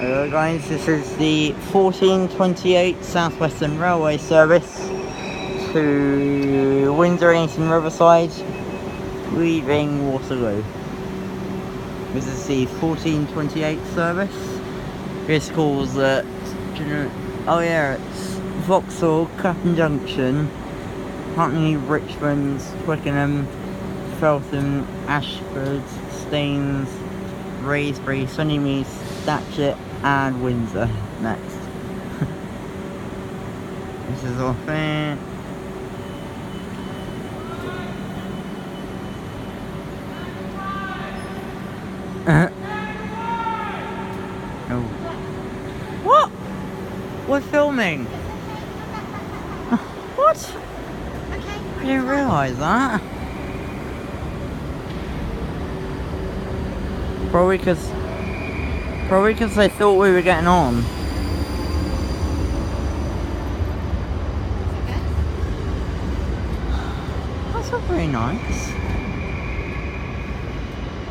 Hello guys, this is the 1428 South Western Railway service to Windsor and Eaton Riverside, leaving Waterloo. This is the 1428 service. This calls at, it's Vauxhall, Clapham Junction, Hackney, Richmond, Twickenham, Feltham, Ashford, Staines, Raysbury, Sunnymead, Datchet and Windsor next. This is off there. Oh. What? We're filming. What? Okay. I didn't realise that. Probably because they thought we were getting on. That's not very nice.